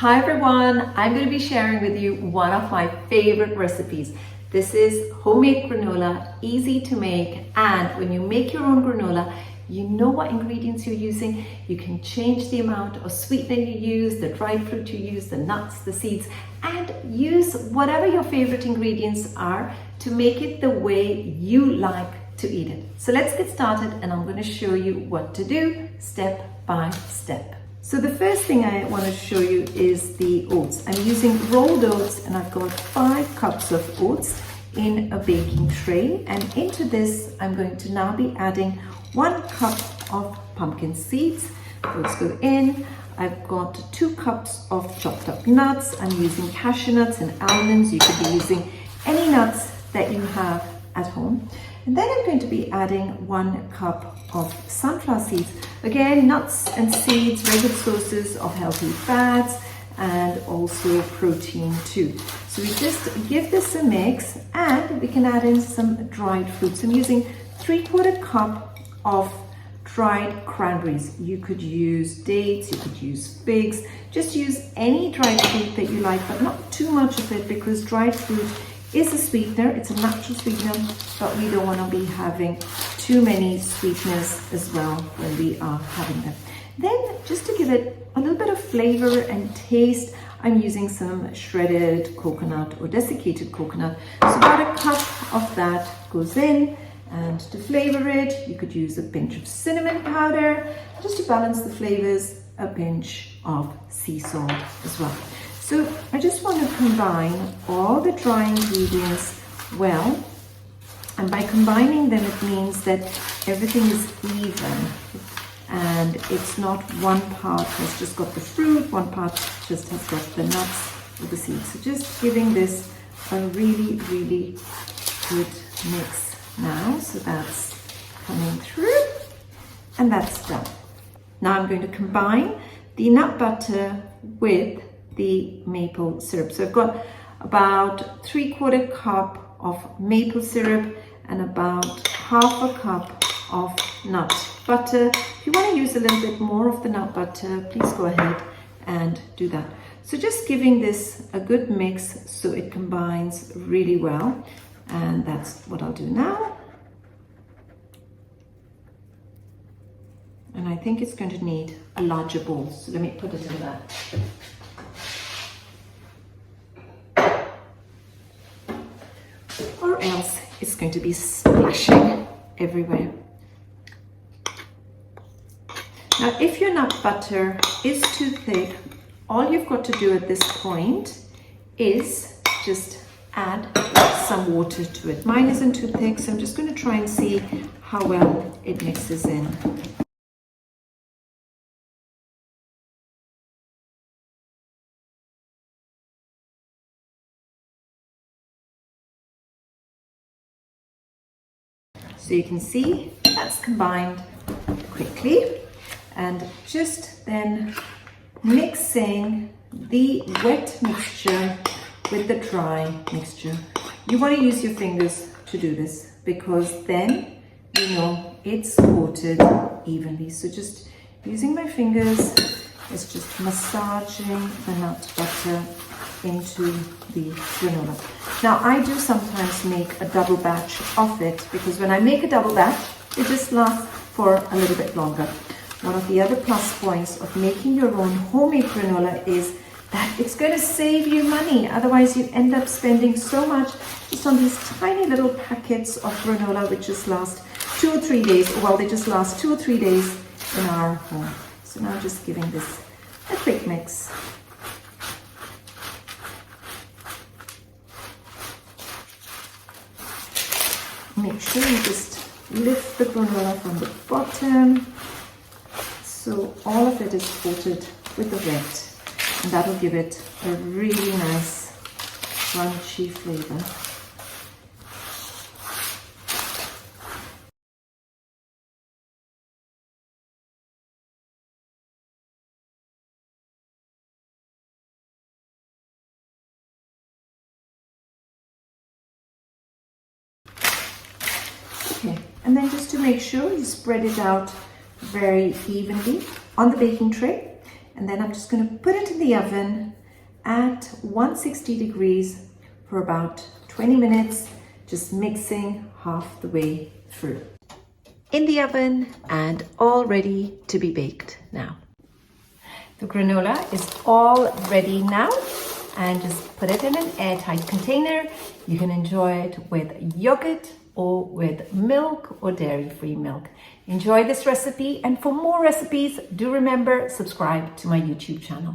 Hi everyone, I'm going to be sharing with you one of my favorite recipes. This is homemade granola, easy to make, and when you make your own granola, you know what ingredients you're using. You can change the amount of sweetener you use, the dried fruit you use, the nuts, the seeds, and use whatever your favorite ingredients are to make it the way you like to eat it. So let's get started, and I'm going to show you what to do step by step. So the first thing I want to show you is the oats. I'm using rolled oats, and I've got 5 cups of oats in a baking tray, and into this I'm going to now be adding 1 cup of pumpkin seeds. Those go in. I've got 2 cups of chopped up nuts. I'm using cashew nuts and almonds. You could be using any nuts that you have at home. And then I'm going to be adding 1 cup of sunflower seeds. Again, nuts and seeds, very good sources of healthy fats and also protein too. So we just give this a mix, and we can add in some dried fruits. I'm using 3/4 cup of dried cranberries. You could use dates, you could use figs, just use any dried fruit that you like, but not too much of it, because dried fruit is a sweetener. It's a natural sweetener, but we don't want to be having too many sweeteners as well when we are having them. Then, just to give it a little bit of flavor and taste, I'm using some shredded coconut or desiccated coconut. So about 1 cup of that goes in, and to flavor it, you could use a pinch of cinnamon powder. Just to balance the flavors, a pinch of sea salt as well. So I just want to combine all the dry ingredients well, and by combining them it means that everything is even and it's not one part has just got the fruit, one part just has got the nuts or the seeds. So just giving this a really good mix now. So that's coming through, and that's done. Now I'm going to combine the nut butter with the maple syrup. So I've got about 3/4 cup of maple syrup and about 1/2 cup of nut butter. If you want to use a little bit more of the nut butter, please go ahead and do that. So just giving this a good mix so it combines really well, and that's what I'll do now. And I think it's going to need a larger bowl, so let me put it in that. Or else it's going to be splashing everywhere. Now, if your nut butter is too thick, all you've got to do at this point is just add some water to it. Mine isn't too thick, so I'm just going to try and see how well it mixes in. So you can see that's combined quickly, and just then mixing the wet mixture with the dry mixture. You want to use your fingers to do this, because then you know it's coated evenly. So just using my fingers, it's just massaging the nut butter into the granola. Now, I do sometimes make a double batch of it, because when I make a double batch, it just lasts for a little bit longer. One of the other plus points of making your own homemade granola is that it's going to save you money. Otherwise, you end up spending so much just on these tiny little packets of granola, which just last 2 or 3 days. Well, they just last 2 or 3 days in our home. So now just giving this a quick mix. Make sure you just lift the granola from the bottom, so all of it is coated with the wet, and that'll give it a really nice crunchy flavor. Okay, and then just to make sure you spread it out very evenly on the baking tray. And then I'm just going to put it in the oven at 160 degrees for about 20 minutes, just mixing half the way through. In the oven and all ready to be baked now. The granola is all ready now, and just put it in an airtight container. You can enjoy it with yogurt or with milk or dairy-free milk. Enjoy this recipe, and for more recipes, do remember, subscribe to my YouTube channel.